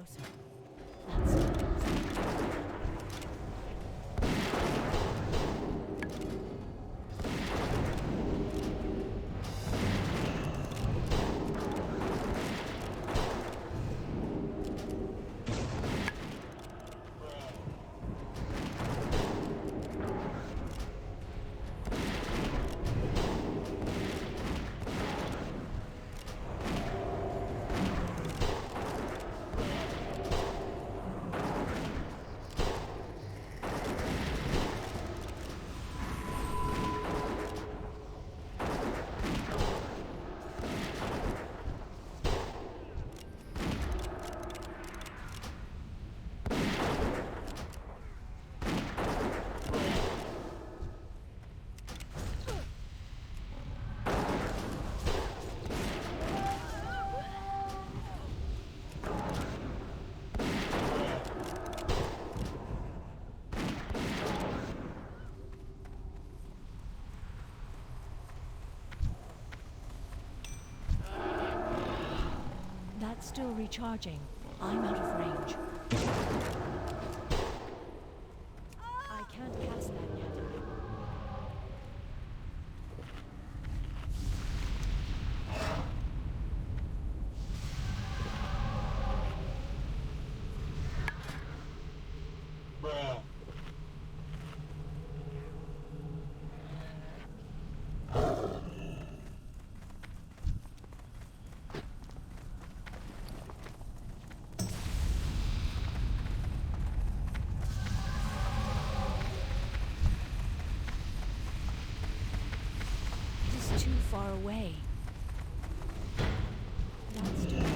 closer. That's still recharging. I'm out of range. I can't cast that yet. Too far away. That's too much.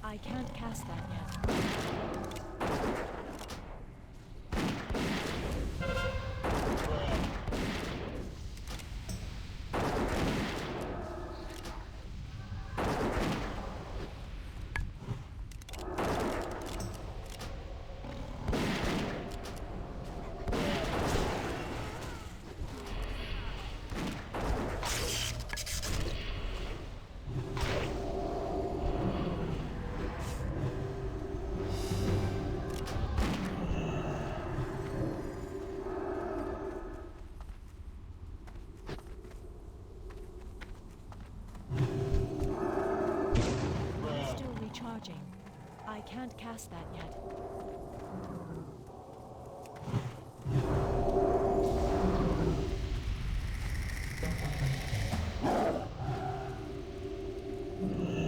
I can't cast that yet. I can't cast that yet.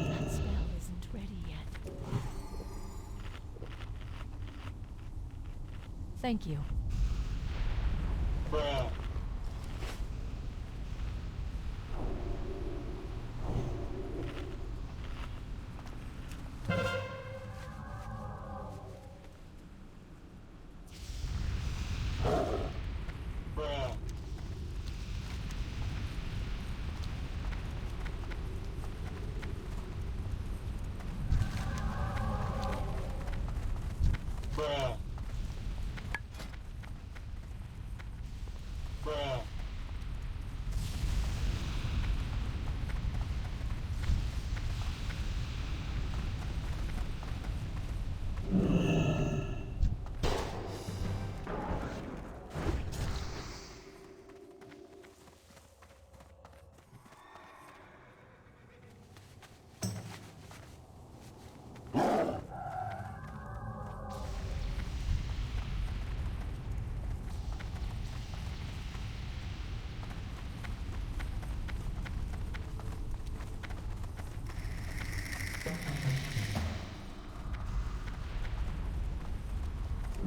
That spell isn't ready yet. Thank you. Bruh. Bruh. Bruh. Bruh.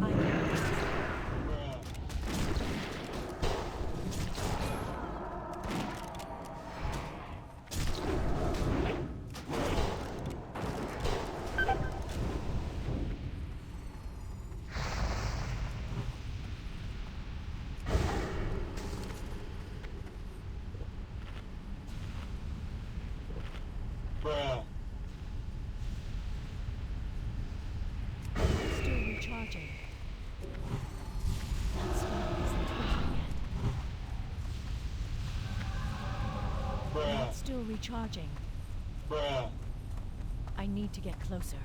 I can't. Bruh. Still recharging. That spell isn't ready yet. Bruh. Not still recharging. Bruh. I need to get closer.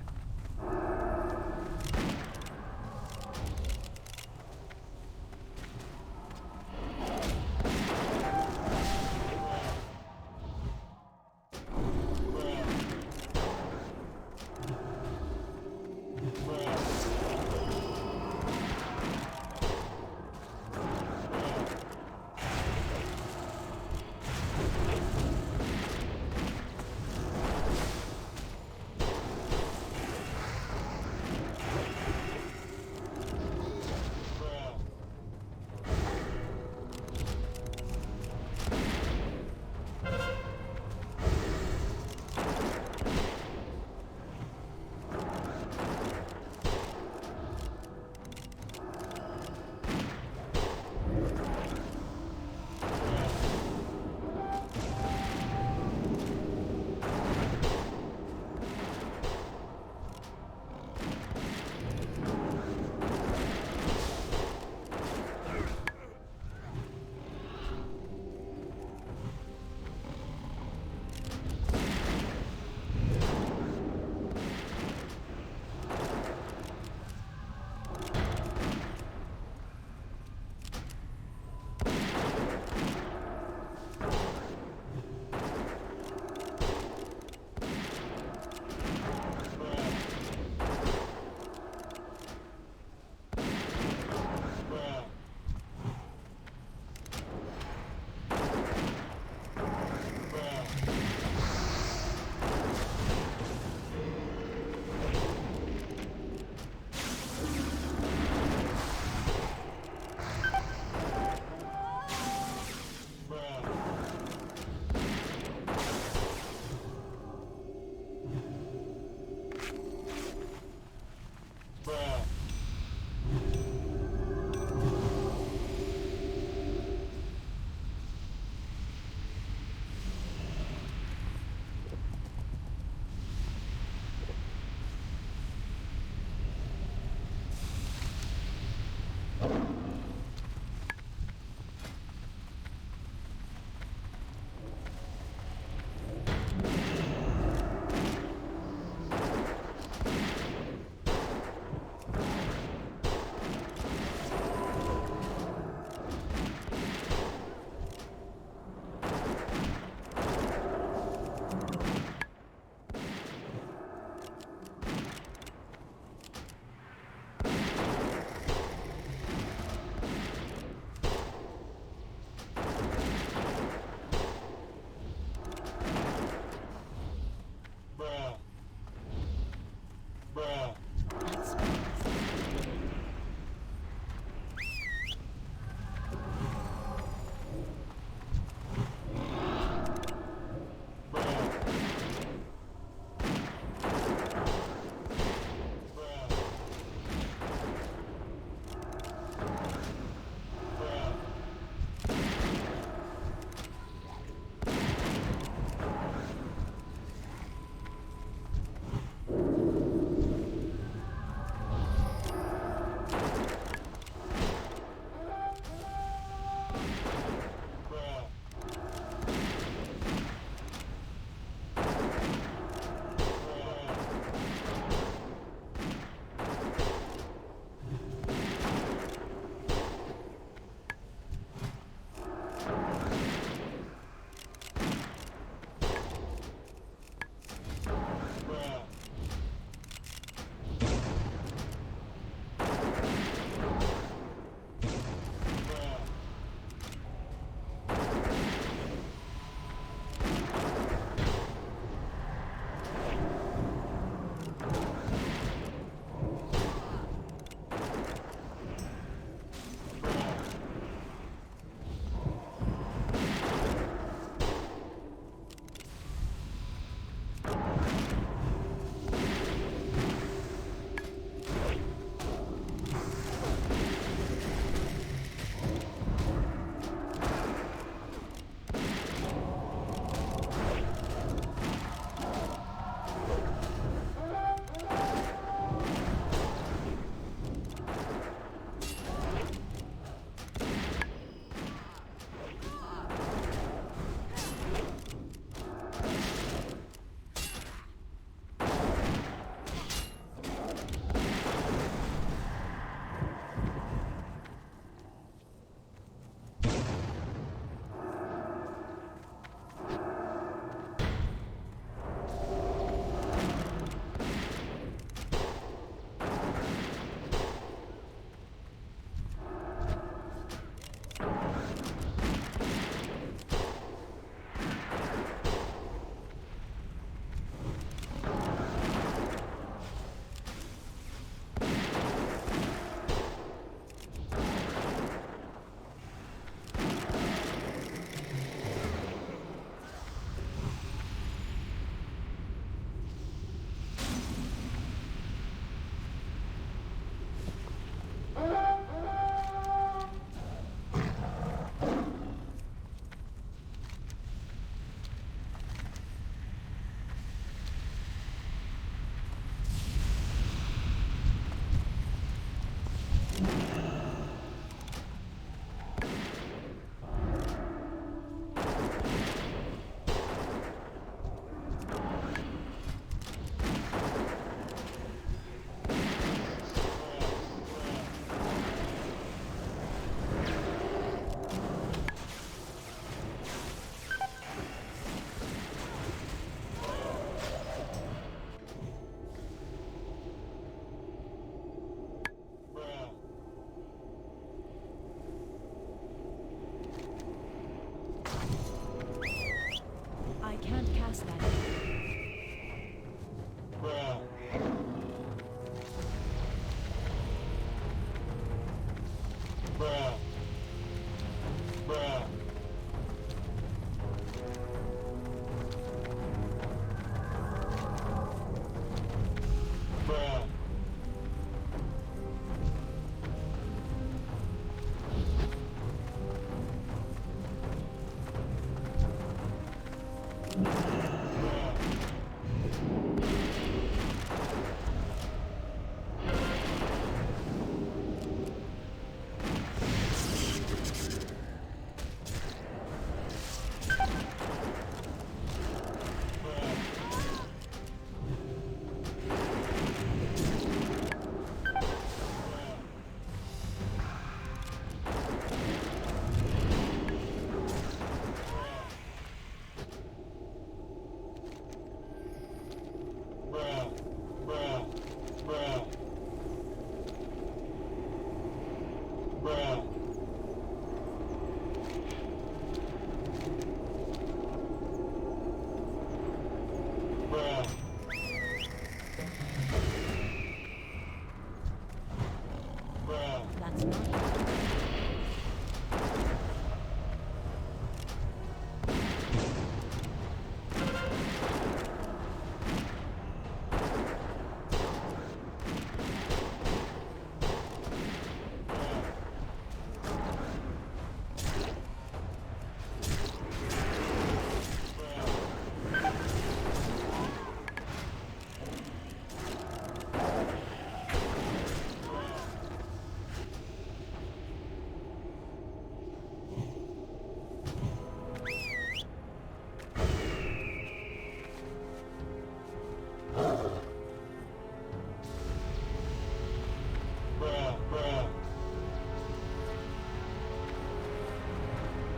Bruh, bruh.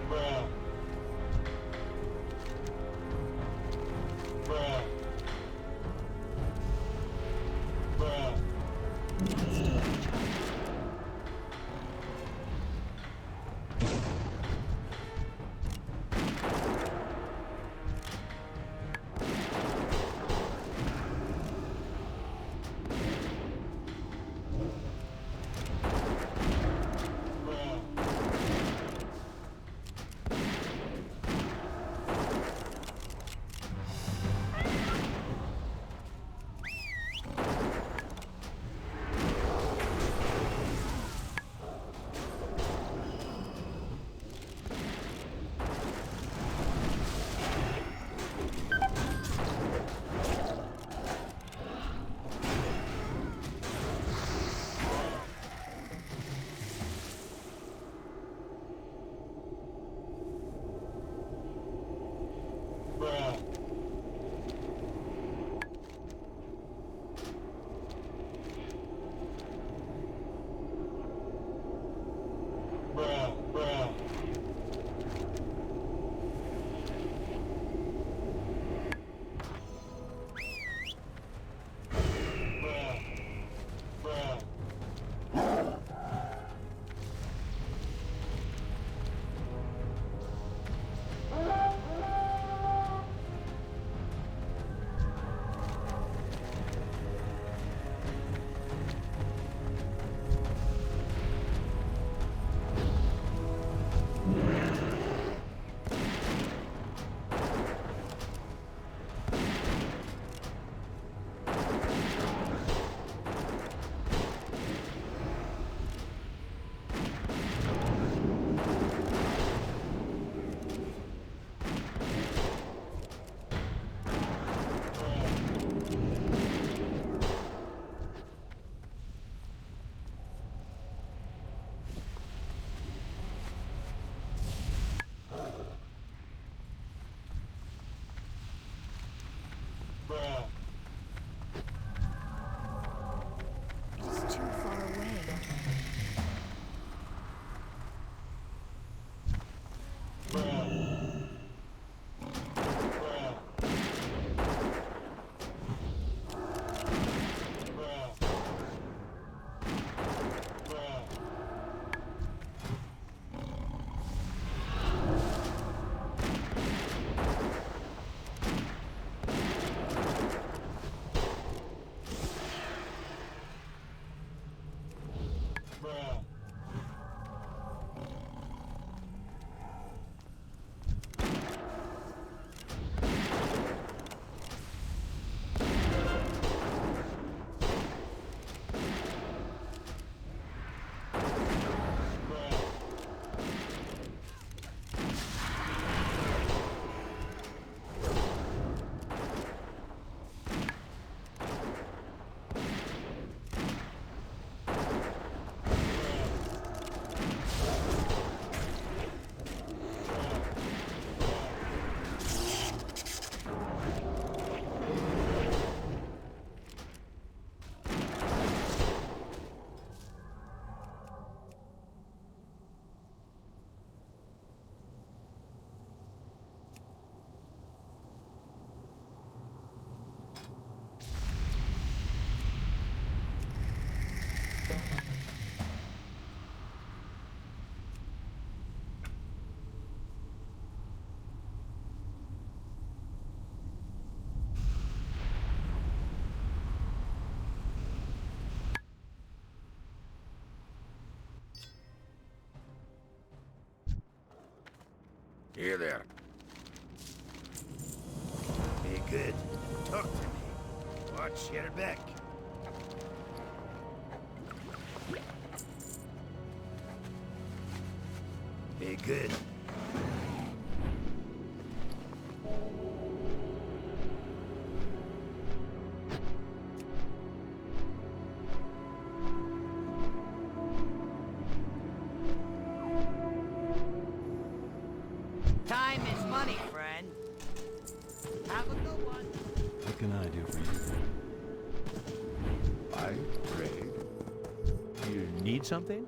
Bruh. Bruh. Bruh. Still recharging. Bruh. Here there. Be good. Talk to me. Watch your back. Be good. Time is money, friend. Have a good one. What can I do for you? I trade. You need something?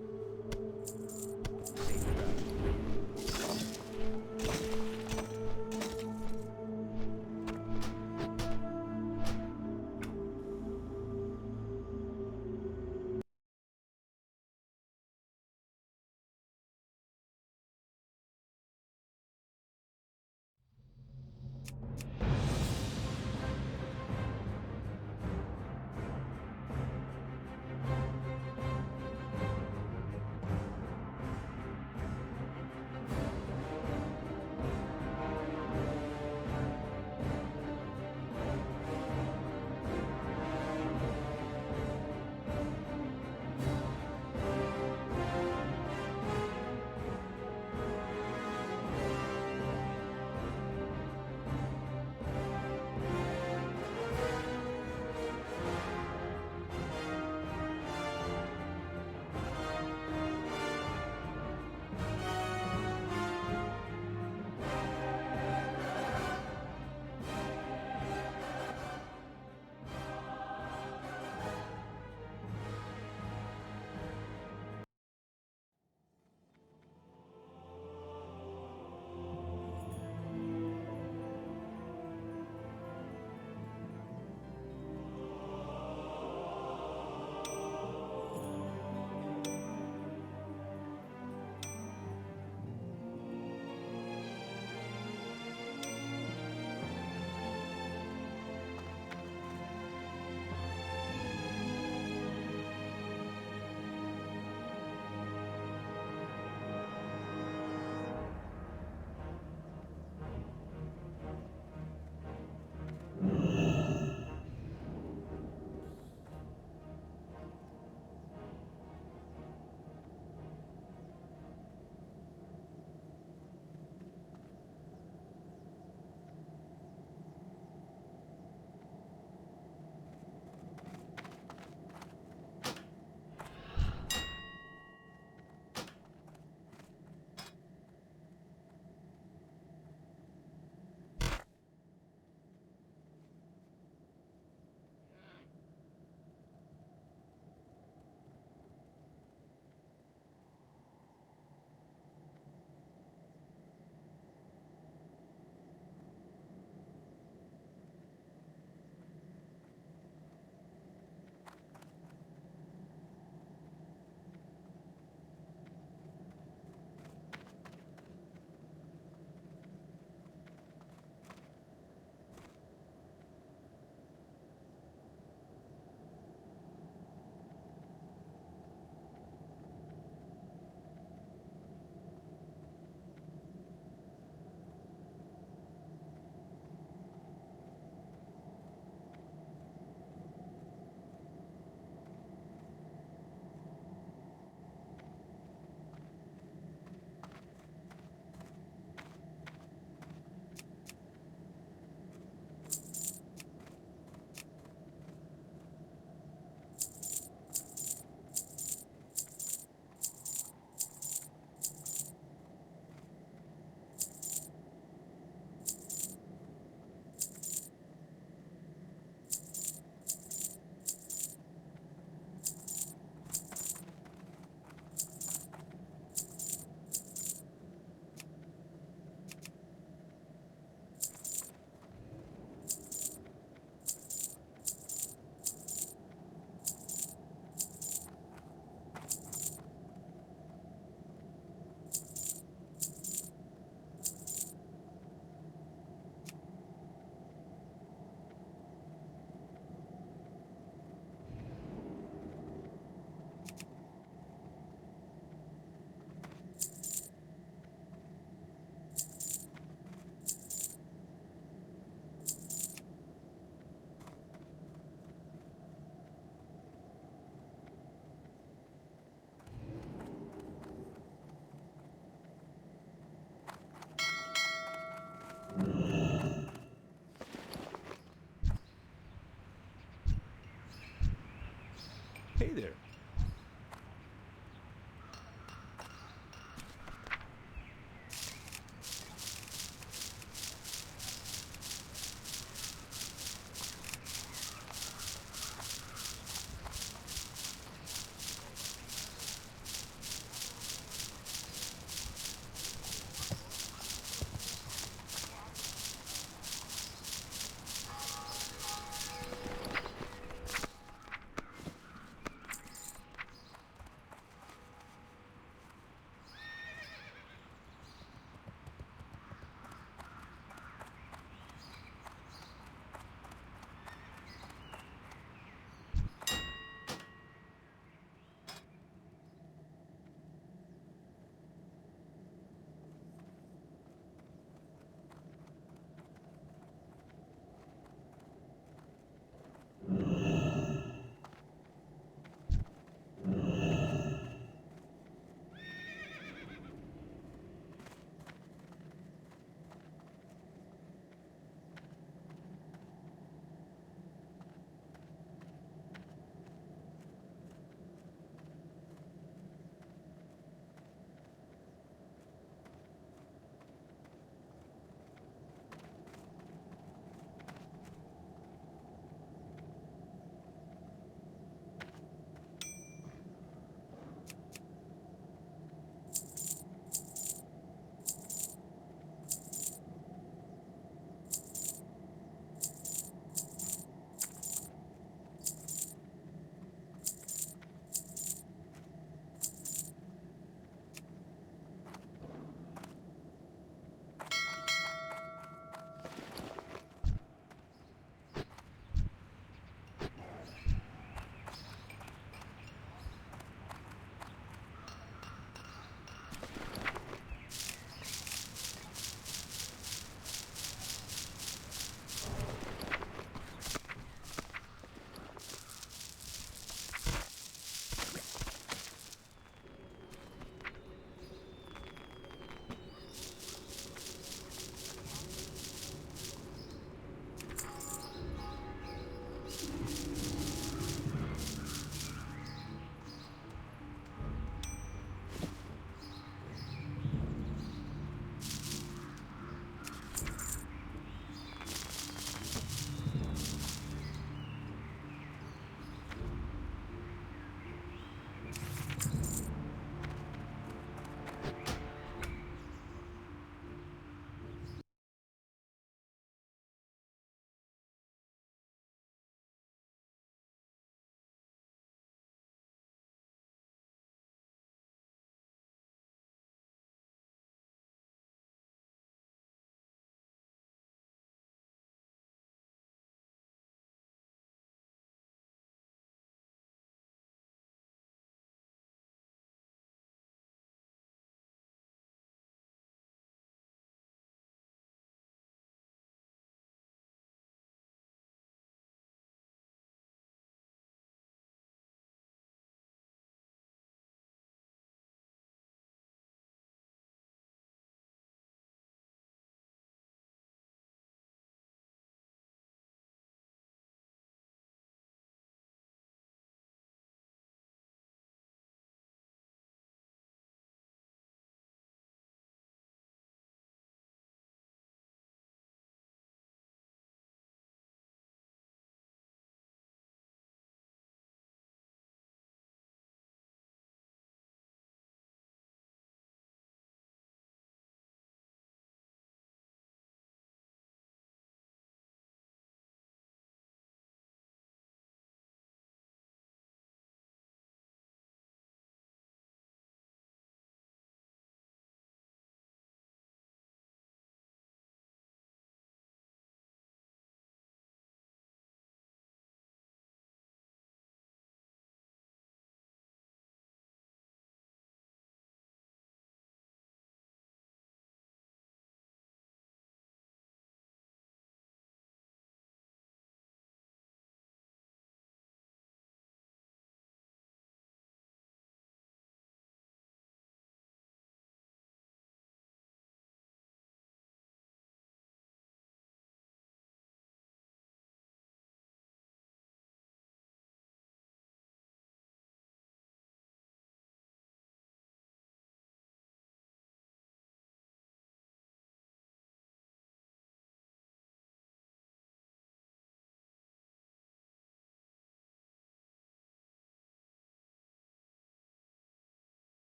Hey there.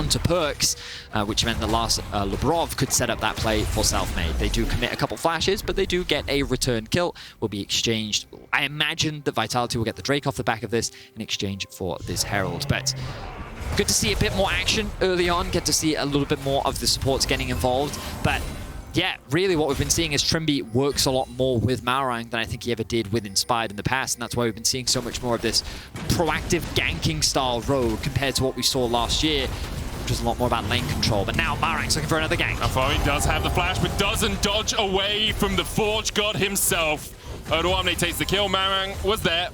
onto Perks, which meant that last Labrov could set up that play for Selfmade. They do commit a couple flashes, but they do get a return kill, will be exchanged. I imagine that Vitality will get the Drake off the back of this in exchange for this Herald. But good to see a bit more action early on, get to see a little bit more of the supports getting involved. But yeah, really what we've been seeing is Trimby works a lot more with Malrang than I think he ever did with Inspired in the past, and that's why we've been seeing so much more of this proactive ganking style rogue compared to what we saw last year, which was a lot more about lane control. But now Malrang's looking for another gank. Afari does have the flash, but doesn't dodge away from the Forge God himself. Odoamne takes the kill. Malrang was there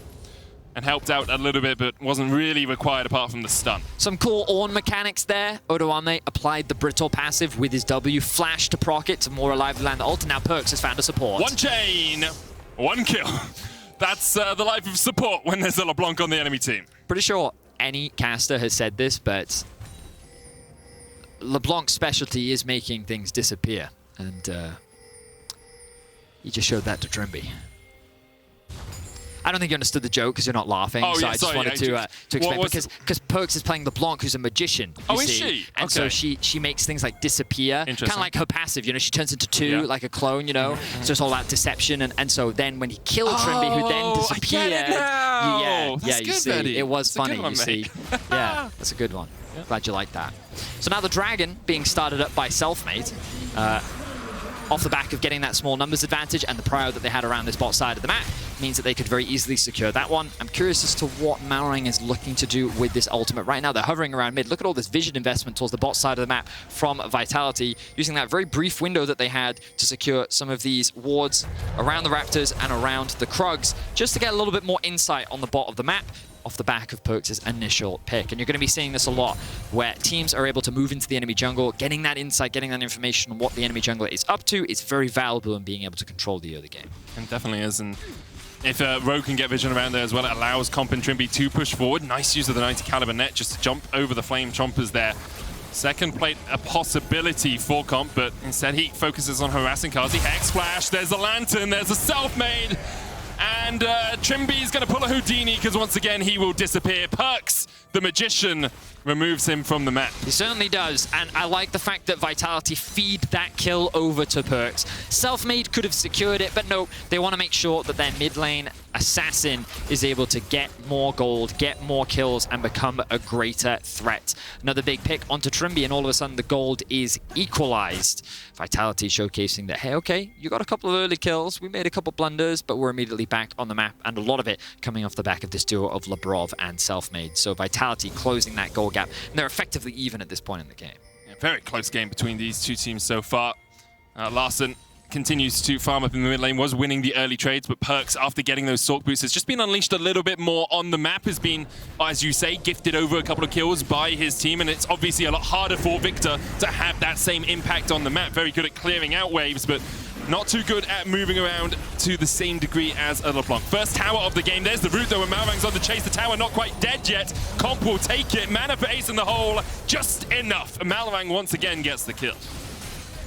and helped out a little bit, but wasn't really required apart from the stun. Some cool Ornn mechanics there. Odoamne applied the Brittle passive with his W, flash to proc it to more alive land the ult, and now Perks has found a support. One chain, one kill. That's the life of support when there's a LeBlanc on the enemy team. Pretty sure any caster has said this, but LeBlanc's specialty is making things disappear, and he just showed that to Trimby. I don't think you understood the joke because you're not laughing, oh, so yeah, I just wanted to explain, because Perks is playing LeBlanc, who's a magician. Oh, is see? she? And so she makes things like disappear, kind of like her passive. You know, she turns into two, like a clone. You know, so it's all about deception. And so then when he killed Trimby, who then disappeared, you see, Betty. it was That's funny. one, You see, yeah, that's a good one. Glad you like that. So now the Dragon being started up by Selfmade. Off the back of getting that small numbers advantage and the prio that they had around this bot side of the map means that they could very easily secure that one. I'm curious as to what Malrang is looking to do with this ultimate. Right now, they're hovering around mid. Look at all this vision investment towards the bot side of the map from Vitality, using that very brief window that they had to secure some of these wards around the Raptors and around the Krugs, just to get a little bit more insight on the bot of the map off the back of Perks' initial pick. And you're going to be seeing this a lot, where teams are able to move into the enemy jungle, getting that insight, getting that information on what the enemy jungler is up to is very valuable in being able to control the early game. It definitely is, and if Rogue can get vision around there as well, it allows Comp and Trimby to push forward. Nice use of the 90 caliber net just to jump over the Flame Chompers there. Second plate, a possibility for Comp, but instead he focuses on harassing Kazi. Hex Flash, there's a Lantern, there's a Selfmade. And Trimby's going to pull a Houdini because once again he will disappear. Perks, the magician, removes him from the map. He certainly does, and I like the fact that Vitality feed that kill over to Perks. Selfmade could have secured it, but no, they want to make sure that their mid lane assassin is able to get more gold, get more kills, and become a greater threat. Another big pick onto Trimby, and all of a sudden the gold is equalized. Vitality showcasing that, hey, okay, you got a couple of early kills, we made a couple blunders, but we're immediately back on the map, and a lot of it coming off the back of this duo of Labrov and Selfmade. So Vitality closing that goal gap, and they're effectively even at this point in the game. Yeah, very close game between these two teams so far. Larson continues to farm up in the mid lane, was winning the early trades, but Perks, after getting those Sork boots, has just been unleashed a little bit more on the map, has been, as you say, gifted over a couple of kills by his team, and it's obviously a lot harder for Victor to have that same impact on the map. Very good at clearing out waves, but not too good at moving around to the same degree as a LeBlanc. First tower of the game. There's the root, though, and Malrang's on the chase. The tower not quite dead yet. Comp will take it. Mana for Ace in the hole. Just enough. Malrang once again gets the kill.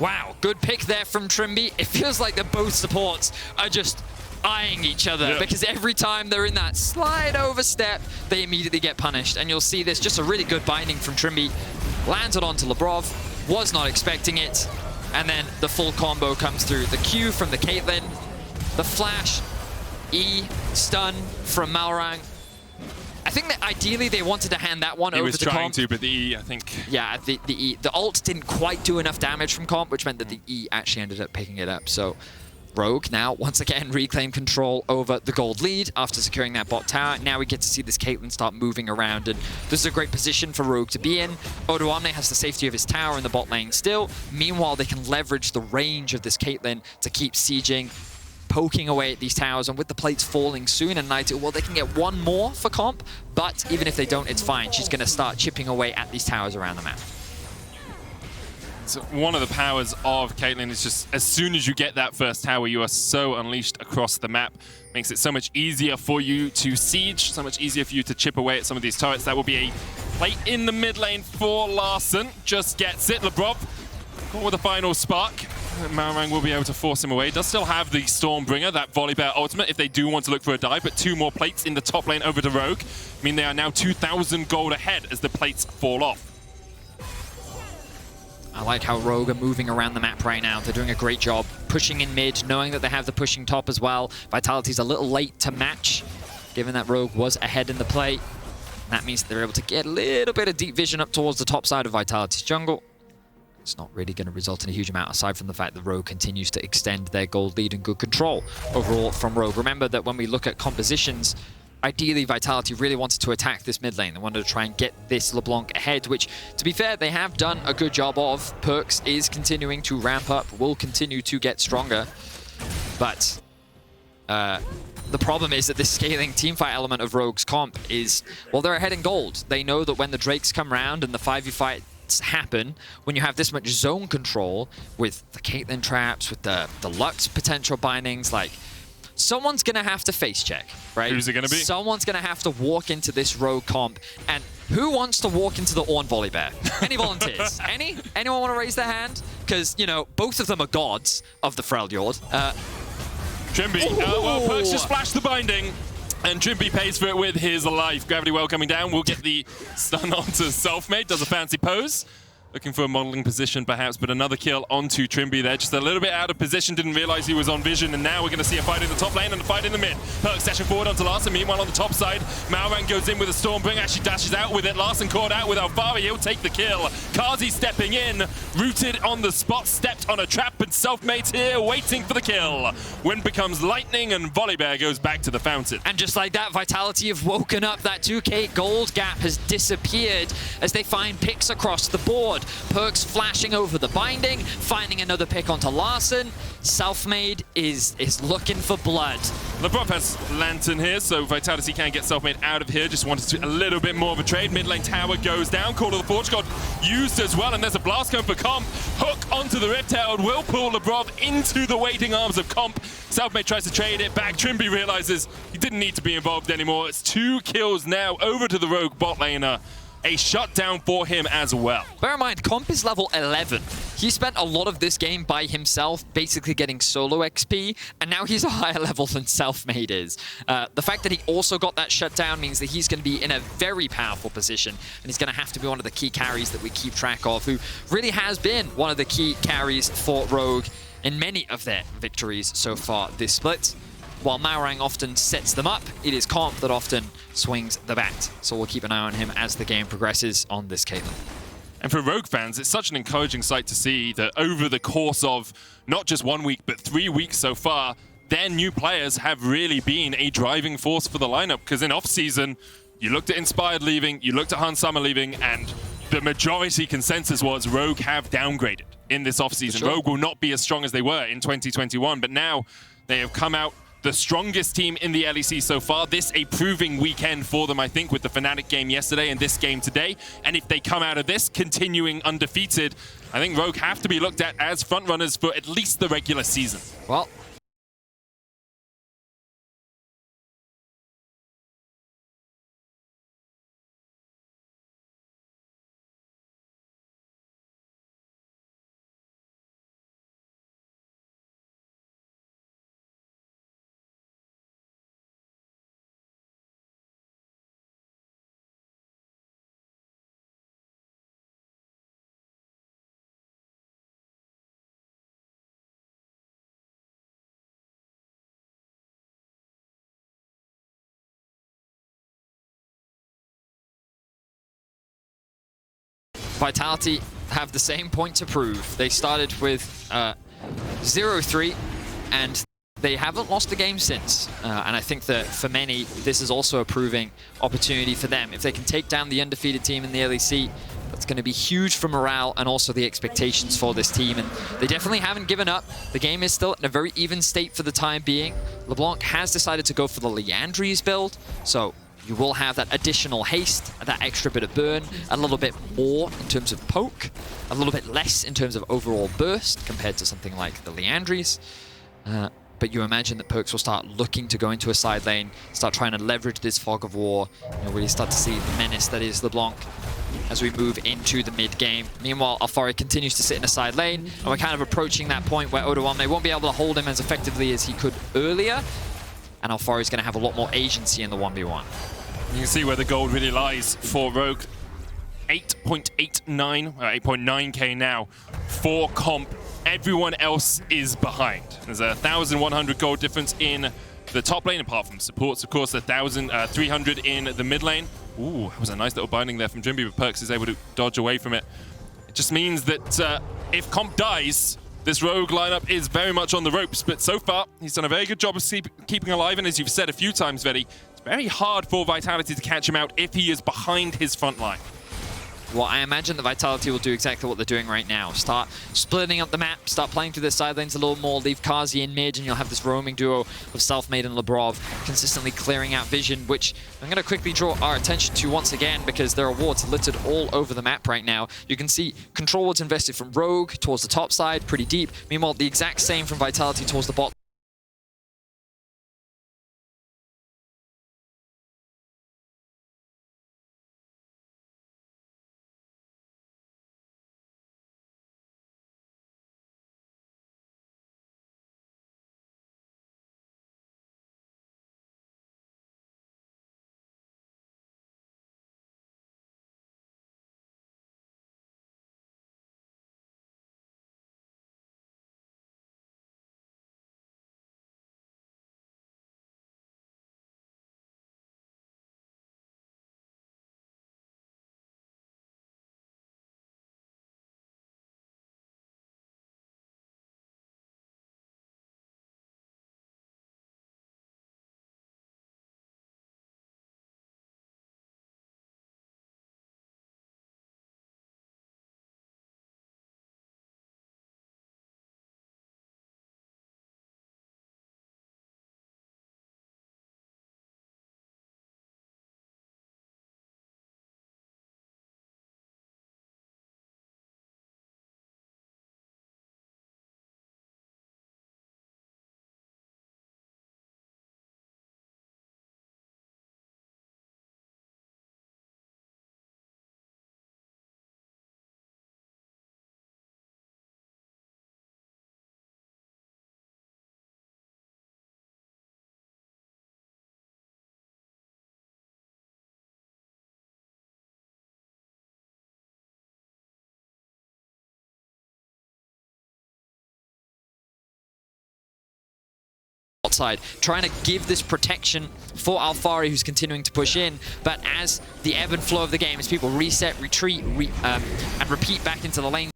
Wow, good pick there from Trimby. It feels like that both supports are just eyeing each other, because every time they're in that slide overstep, they immediately get punished. And you'll see this, just a really good binding from Trimby. Landed onto Labrov, was not expecting it. And then the full combo comes through. The Q from the Caitlyn, the flash, E, stun from Malrang. I think that ideally they wanted to hand that one over to Comp. He was trying to, but the E, I think... Yeah, the ult didn't quite do enough damage from Comp, which meant that the E actually ended up picking it up. So Rogue now, once again, reclaim control over the gold lead after securing that bot tower. Now we get to see this Caitlyn start moving around, and this is a great position for Rogue to be in. Odoamne has the safety of his tower in the bot lane still. Meanwhile, they can leverage the range of this Caitlyn to keep sieging, poking away at these towers, and with the plates falling soon and night, well, they can get one more for Comp, but even if they don't, it's fine. She's going to start chipping away at these towers around the map. So one of the powers of Caitlyn is just, as soon as you get that first tower, you are so unleashed across the map. Makes it so much easier for you to siege, so much easier for you to chip away at some of these turrets. That will be a plate in the mid lane for Larson. Just gets it. Labrov caught with a final spark. Malrang will be able to force him away. Does still have the Stormbringer, that volley bear ultimate, if they do want to look for a dive, but two more plates in the top lane over to Rogue. I mean, they are now 2,000 gold ahead as the plates fall off. I like how Rogue are moving around the map right now. They're doing a great job pushing in mid, knowing that they have the pushing top as well. Vitality's a little late to match, given that Rogue was ahead in the play. That means they're able to get a little bit of deep vision up towards the top side of Vitality's jungle. It's not really going to result in a huge amount, aside from the fact that Rogue continues to extend their gold lead and good control overall from Rogue. Remember that when we look at compositions, ideally Vitality really wanted to attack this mid lane. They wanted to try and get this LeBlanc ahead, which, to be fair, they have done a good job of. Perks is continuing to ramp up, will continue to get stronger. But the problem is that this scaling teamfight element of Rogue's comp is, well, they're ahead in gold. They know that when the Drakes come round and the 5v fights happen, when you have this much zone control with the Caitlyn traps, with the Lux potential bindings, like, someone's going to have to face check, right? Who's it going to be? Someone's going to have to walk into this Rogue comp. And who wants to walk into the Ornn Volley Bear? Any volunteers? Anyone want to raise their hand? Because, you know, both of them are gods of the Freljord. Trimby, well, Perks just flashed the binding, and Trimby pays for it with his life. Gravity Well coming down, will get the stun onto Selfmade, does a fancy pose. Looking for a modeling position, perhaps, but another kill onto Trimby there. Just a little bit out of position, didn't realize he was on vision, and now we're going to see a fight in the top lane and a fight in the mid. Perks dashing forward onto Larssen. Meanwhile, on the top side, Malrang goes in with a Stormbring, actually dashes out with it. Larssen caught out with Alfari, he'll take the kill. Kazi stepping in, rooted on the spot, stepped on a trap, and Selfmade's here, waiting for the kill. Wind becomes lightning, and Volibear goes back to the fountain. And just like that, Vitality have woken up. That 2k gold gap has disappeared as they find picks across the board. Perks flashing over the binding, finding another pick onto Larssen. Selfmade is looking for blood. LeBron has Lantern here, so Vitality can get Selfmade out of here. Just wanted a little bit more of a trade. Mid lane tower goes down. Call of the Forge God used as well, and there's a blast coming for Comp. Hook onto the Rift Herald will pull LeBron into the waiting arms of Comp. Selfmade tries to trade it back. Trimby realizes he didn't need to be involved anymore. It's 2 kills now over to the Rogue bot laner. A shutdown for him as well. Bear in mind, Comp is level 11. He spent a lot of this game by himself, basically getting solo XP, and now he's a higher level than Selfmade is. The fact that he also got that shutdown means that he's going to be in a very powerful position, and he's going to have to be one of the key carries that we keep track of, who really has been one of the key carries for Rogue in many of their victories so far this split. While Malrang often sets them up, it is Comp that often swings the bat. So we'll keep an eye on him as the game progresses on this Caitlyn. And for Rogue fans, it's such an encouraging sight to see that over the course of not just 1 week, but 3 weeks so far, their new players have really been a driving force for the lineup. Because in off-season, you looked at Inspired leaving, you looked at Hans Summer leaving, and the majority consensus was Rogue have downgraded in this off-season. Sure. Rogue will not be as strong as they were in 2021, but now they have come out the strongest team in the LEC so far. This a proving weekend for them, I think, with the Fnatic game yesterday and this game today. And if they come out of this continuing undefeated, I think Rogue have to be looked at as frontrunners for at least the regular season. Well, Vitality have the same point to prove. They started with 0-3, and they haven't lost a game since. And I think that for many, this is also a proving opportunity for them. If they can take down the undefeated team in the LEC, that's going to be huge for morale and also the expectations for this team. And they definitely haven't given up. The game is still in a very even state for the time being. LeBlanc has decided to go for the Liandry's build, so you will have that additional haste, that extra bit of burn, a little bit more in terms of poke, a little bit less in terms of overall burst compared to something like the Liandry's. But you imagine that Perks will start looking to go into a side lane, start trying to leverage this fog of war, really start to see the menace that is LeBlanc as we move into the mid-game. Meanwhile, Alfari continues to sit in a side lane, and we're kind of approaching that point where Odoamne won't be able to hold him as effectively as he could earlier, and Alfari's going to have a lot more agency in the 1v1. You can see where the gold really lies for Rogue. 8.89, 8.9k now for comp. Everyone else is behind. There's a 1,100 gold difference in the top lane, apart from supports, of course, 1,300 in the mid lane. Ooh, that was a nice little binding there from Jimby, but Perks is able to dodge away from it. It just means that if comp dies, this rogue lineup is very much on the ropes, but so far, he's done a very good job of keeping alive, and as you've said a few times, Vedi, it's very hard for Vitality to catch him out if he is behind his front line. Well, I imagine that Vitality will do exactly what they're doing right now. Start splitting up the map, start playing through their side lanes a little more, leave Kazi in mid, and you'll have this roaming duo of Selfmade and Labrov consistently clearing out vision, which I'm going to quickly draw our attention to once again because there are wards littered all over the map right now. You can see control wards invested from Rogue towards the top side, pretty deep. Meanwhile, the exact same from Vitality towards the bot. Outside, trying to give this protection for Alfari, who's continuing to push in, but as the ebb and flow of the game, as people reset, retreat, and repeat back into the lane.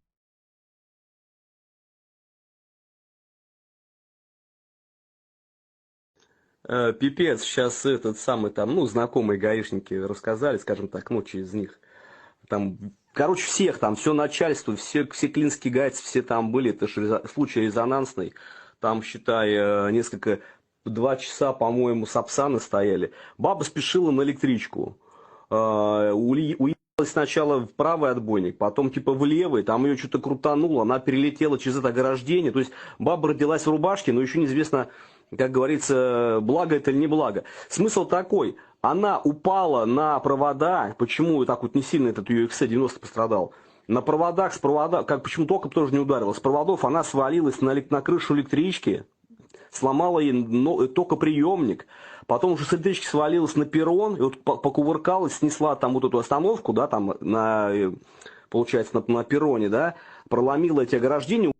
Пипец, сейчас этот самый там, ну, знакомые гаишники рассказали, скажем так, ну, через них. Там, короче, всех там, все начальство, все клинские гайцы, все там были, это же случай резонансный. Там, считай, 2 часа, по-моему, сапсаны стояли. Баба спешила на электричку. Уехала сначала в правый отбойник, потом типа в левый, там ее что-то крутануло, она перелетела через это ограждение. То есть баба родилась в рубашке, но еще неизвестно, как говорится, благо это или не благо. Смысл такой, она упала на провода, почему так вот не сильно этот ее XC90 пострадал? На проводах, как почему током тоже не ударила, с проводов она свалилась на крышу электрички, сломала ей токоприемник, потом уже с электрички свалилась на перрон, и вот покувыркалась, снесла там вот эту остановку, да, там, получается, на перроне, да, проломила эти ограждения.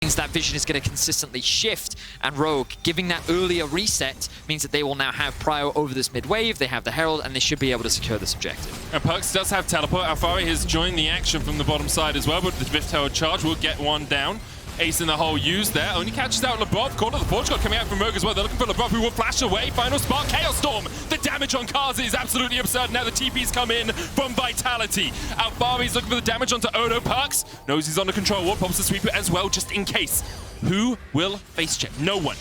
means that vision is going to consistently shift, and Rogue, giving that earlier reset, means that they will now have prio over this mid wave, they have the Herald, and they should be able to secure this objective. And Perks does have teleport. Alfari has joined the action from the bottom side as well, but the Drift Herald charge will get one down. Ace in the hole used there, only catches out Labrov. Corner of the Porch got coming out from Rogue as well. They're looking for Labrov, who will flash away. Final spark, Chaos Storm. The damage on Kazi is absolutely absurd. Now the TP's come in from Vitality. Alfari's looking for the damage onto Odo. Perks knows he's on the control wall, pops the sweeper as well, just in case. Who will face check? No one.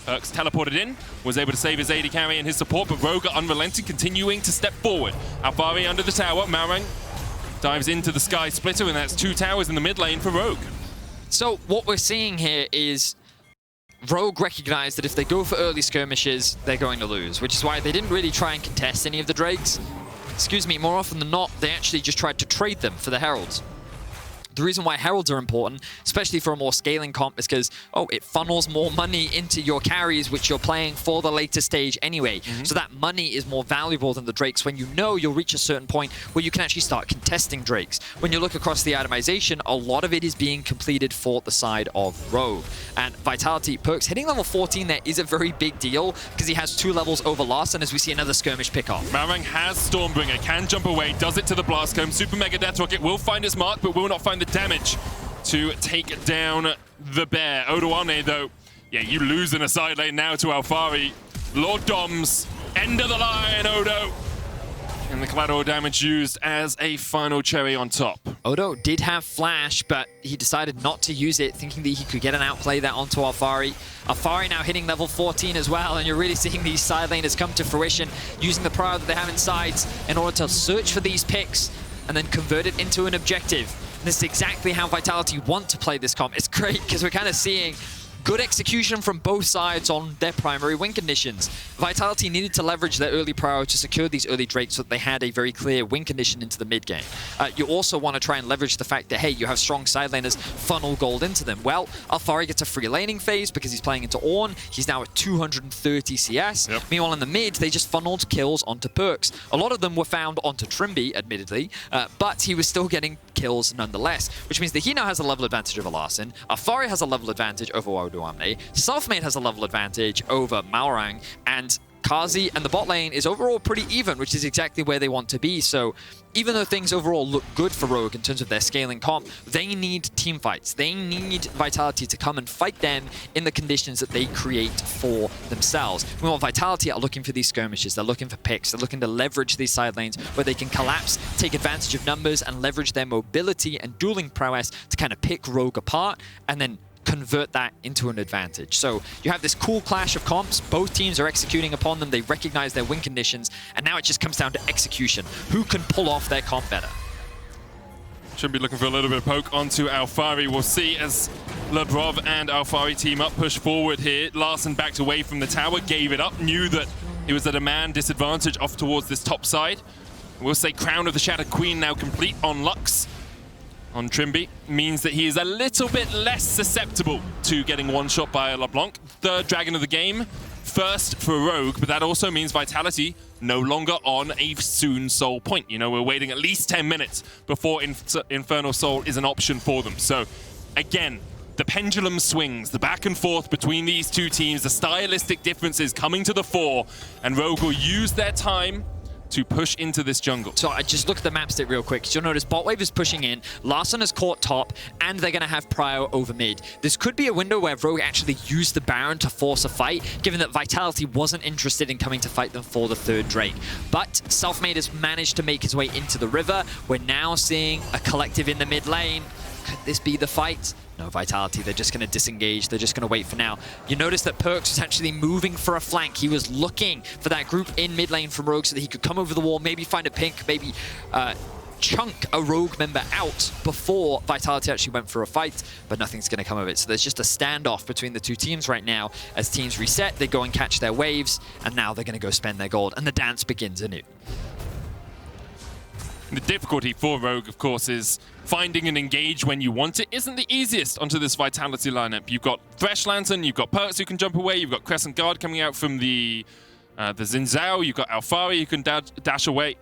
Perks teleported in, was able to save his AD carry and his support, but Rogue unrelenting, continuing to step forward. Alfari under the tower. Malrang dives into the Sky Splitter, and that's 2 towers in the mid lane for Rogue. So what we're seeing here is Rogue recognize that if they go for early skirmishes, they're going to lose, which is why they didn't really try and contest any of the Drakes. Excuse me, more often than not, they actually just tried to trade them for the Heralds. The reason why Heralds are important, especially for a more scaling comp, is because, it funnels more money into your carries, which you're playing for the later stage anyway. So that money is more valuable than the Drakes when you know you'll reach a certain point where you can actually start contesting Drakes. When you look across the itemization, a lot of it is being completed for the side of Rogue. And Vitality, Perks hitting level 14 there is a very big deal because he has 2 levels over Larson as we see another skirmish pick off. Malrang has Stormbringer, can jump away, does it to the Blast Cone. Super Mega Death Rocket will find its mark, but will not find the damage to take down the bear. Odoane, though, you lose in a side lane now to Alfari. Lord Doms, end of the line, Odo. And the collateral damage used as a final cherry on top. Odo did have flash, but he decided not to use it, thinking that he could get an outplay that onto Alfari. Alfari now hitting level 14 as well, and you're really seeing these side laners come to fruition, using the power that they have in sides in order to search for these picks and then convert it into an objective. This is exactly how Vitality want to play this comp. It's great because we're kind of seeing good execution from both sides on their primary win conditions. Vitality needed to leverage their early prio to secure these early Drakes so that they had a very clear win condition into the mid game. You also want to try and leverage the fact that, hey, you have strong side laners funnel gold into them. Well, Alfari gets a free laning phase because he's playing into Ornn. He's now at 230 CS. Meanwhile, in the mid, they just funneled kills onto Perks. A lot of them were found onto Trimby, admittedly, but he was still getting kills nonetheless, which means that he now has a level advantage over Larson. Alfari has a level advantage over Odo. Selfmade has a level advantage over Malrang, and Kazi and the bot lane is overall pretty even, which is exactly where they want to be. So even though things overall look good for Rogue in terms of their scaling comp, they need team fights. They need Vitality to come and fight them in the conditions that they create for themselves. Meanwhile, Vitality are looking for these skirmishes. They're looking for picks. They're looking to leverage these side lanes where they can collapse, take advantage of numbers, and leverage their mobility and dueling prowess to kind of pick Rogue apart and then convert that into an advantage. So you have this cool clash of comps. Both teams are executing upon them. They recognize their win conditions, and now it just comes down to execution. Who can pull off their comp better? Should be looking for a little bit of poke onto Alfari. We'll see as Labrov and Alfari team up, push forward here. Larson backed away from the tower, gave it up, knew that it was at a man disadvantage off towards this top side. We'll say Crown of the Shattered Queen now complete on Lux. On Trimby, means that he is a little bit less susceptible to getting one-shot by a LeBlanc. Third Dragon of the game, first for Rogue, but that also means Vitality no longer on a soon Soul point. You know, we're waiting at least 10 minutes before Infernal Soul is an option for them. So, again, the pendulum swings, the back and forth between these two teams, the stylistic differences coming to the fore, and Rogue will use their time to push into this jungle. So I just look at the map state real quick. You'll notice bot wave is pushing in, Larson has caught top, and they're going to have prio over mid. This could be a window where Rogue actually used the Baron to force a fight, given that Vitality wasn't interested in coming to fight them for the third Drake. But Selfmade has managed to make his way into the river. We're now seeing a collective in the mid lane. Could this be the fight? No, Vitality, they're just going to disengage. They're just going to wait for now. You notice that Perks was actually moving for a flank. He was looking for that group in mid lane from Rogue so that he could come over the wall, maybe find a pink, maybe chunk a Rogue member out before Vitality actually went for a fight, but nothing's going to come of it. So there's just a standoff between the two teams right now. As teams reset, they go and catch their waves, and now they're going to go spend their gold, and the dance begins anew. The difficulty for Rogue, of course, is finding an engage when you want it isn't the easiest onto this Vitality lineup. You've got Thresh Lantern, you've got Perks who can jump away, you've got Crescent Guard coming out from the Xin Zhao, you've got Alfari who can dash away.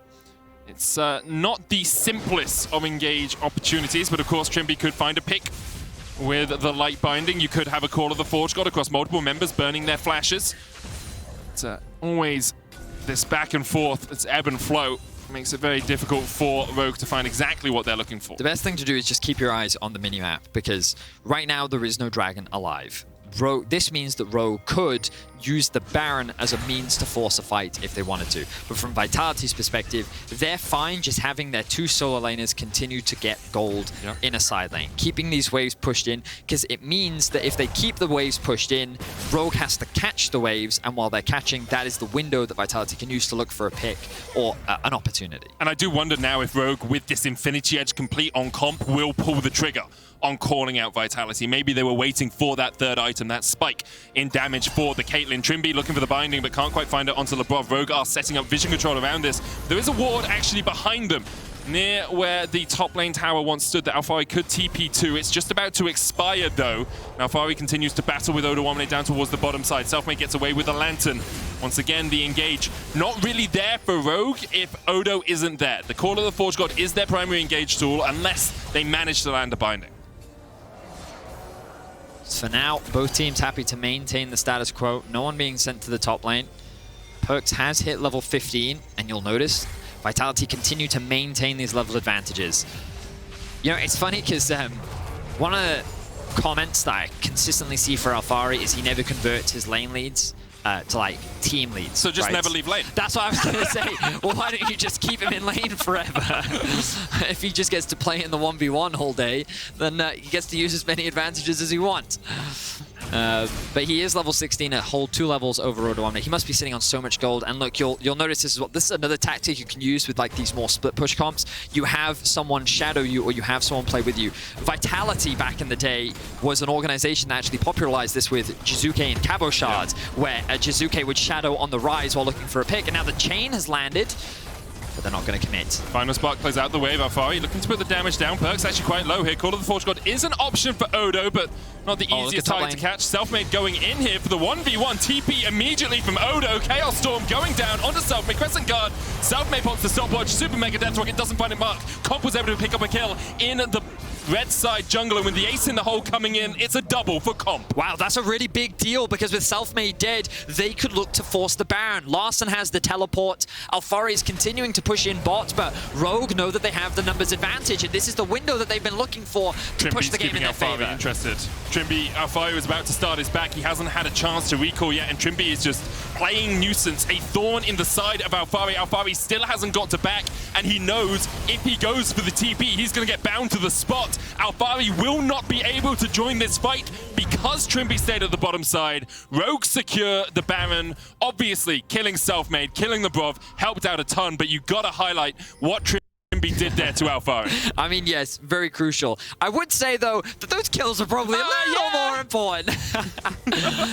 It's not the simplest of engage opportunities, but of course Trimby could find a pick with the light binding. You could have a Call of the Forge God across multiple members burning their flashes. It's always this back and forth, it's ebb and flow. Makes it very difficult for Rogue to find exactly what they're looking for. The best thing to do is just keep your eyes on the minimap, because right now there is no dragon alive. This means that Rogue could use the Baron as a means to force a fight if they wanted to. But from Vitality's perspective, they're fine just having their 2 solo laners continue to get gold in a side lane. Keeping these waves pushed in, because it means that if they keep the waves pushed in, Rogue has to catch the waves, and while they're catching, that is the window that Vitality can use to look for a pick or an opportunity. And I do wonder now if Rogue, with this Infinity Edge complete on comp, will pull the trigger on calling out Vitality. Maybe they were waiting for that 3rd item, that spike in damage for the Caitlyn. Trimby looking for the binding, but can't quite find it onto Lebrov. Rogue are setting up vision control around this. There is a ward actually behind them, near where the top lane tower once stood, that Alphari could TP to. It's just about to expire though. Now Alphari continues to battle with Odo down towards the bottom side. Selfmade gets away with a lantern. Once again, the engage not really there for Rogue if Odo isn't there. The Call of the Forge God is their primary engage tool unless they manage to land a binding. For now, both teams happy to maintain the status quo. No one being sent to the top lane. Perkz has hit level 15, and you'll notice Vitality continue to maintain these level advantages. You know, it's funny because one of the comments that I consistently see for Alphari is he never converts his lane leads to like team leads. So just never leave lane. That's what I was going to say. Well, why don't you just keep him in lane forever? If he just gets to play in the 1v1 all day, then he gets to use as many advantages as he wants. But he is level 16, a whole 2 levels over Odo. He must be sitting on so much gold. And look, you'll notice this is another tactic you can use with like these more split push comps. You have someone shadow you, or you have someone play with you. Vitality back in the day was an organization that actually popularized this with Jizuke and Cabo Shards, where Jizuke would shadow on the rise while looking for a pick. And now the chain has landed, but they're not going to commit. Final Spark plays out the wave. Alphari looking to put the damage down. Perkz actually quite low here. Call of the Forge God is an option for Odo, but not the easiest target to catch. Selfmade going in here for the 1v1. TP immediately from Odo. Chaos Storm going down onto Selfmade. Crescent Guard. Selfmade pops the stopwatch. Super Mega Death Rocket doesn't find it marked. Comp was able to pick up a kill in the red side jungle, and with the ace in the hole coming in, it's a double for Comp. Wow, that's a really big deal, because with Selfmade dead, they could look to force the Baron. Larson has the teleport. Alphari is continuing to push in bot, but Rogue know that they have the numbers advantage, and this is the window that they've been looking for to push the game in their favor. Interested. Trimby, Alphari was about to start his back. He hasn't had a chance to recall yet, and Trimby is just playing nuisance. A thorn in the side of Alphari. Alphari still hasn't got to back, and he knows if he goes for the TP, he's going to get bound to the spot. Alphari will not be able to join this fight because Trimby stayed at the bottom side. Rogue secure the Baron. Obviously, killing Selfmade, killing the Brov helped out a ton, but you got to highlight what Trimby did there to Alphari. I mean, yes, very crucial. I would say, though, that those kills are probably a little more important.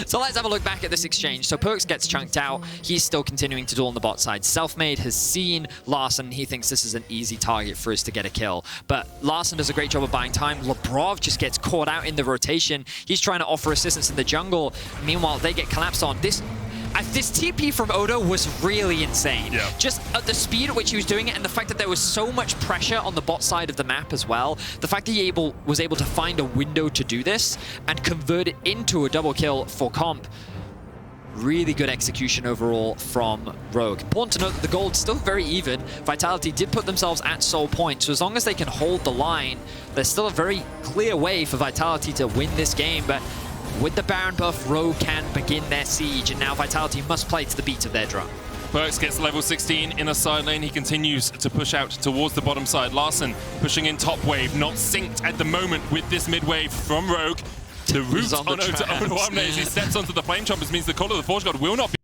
So let's have a look back at this exchange. So Perkz gets chunked out. He's still continuing to duel on the bot side. Selfmade has seen Larson. He thinks this is an easy target for us to get a kill. But Larson does a great job of buying time. Lebrov just gets caught out in the rotation. He's trying to offer assistance in the jungle. Meanwhile, they get collapsed on. This TP from Odo was really insane. Yeah. Just at the speed at which he was doing it, and the fact that there was so much pressure on the bot side of the map as well. The fact that he was able to find a window to do this and convert it into a double kill for Comp. Really good execution overall from Rogue. Important to note that the gold's still very even. Vitality did put themselves at soul point, so as long as they can hold the line, there's still a very clear way for Vitality to win this game. But with the Baron buff, Rogue can begin their siege, and now Vitality must play to the beat of their drum. Perkz gets level 16 in a side lane. He continues to push out towards the bottom side. Larson pushing in top wave, not synced at the moment with this mid wave from Rogue. The root on Odo as he steps onto the Flame Chompers means the Call of the Forge God will not be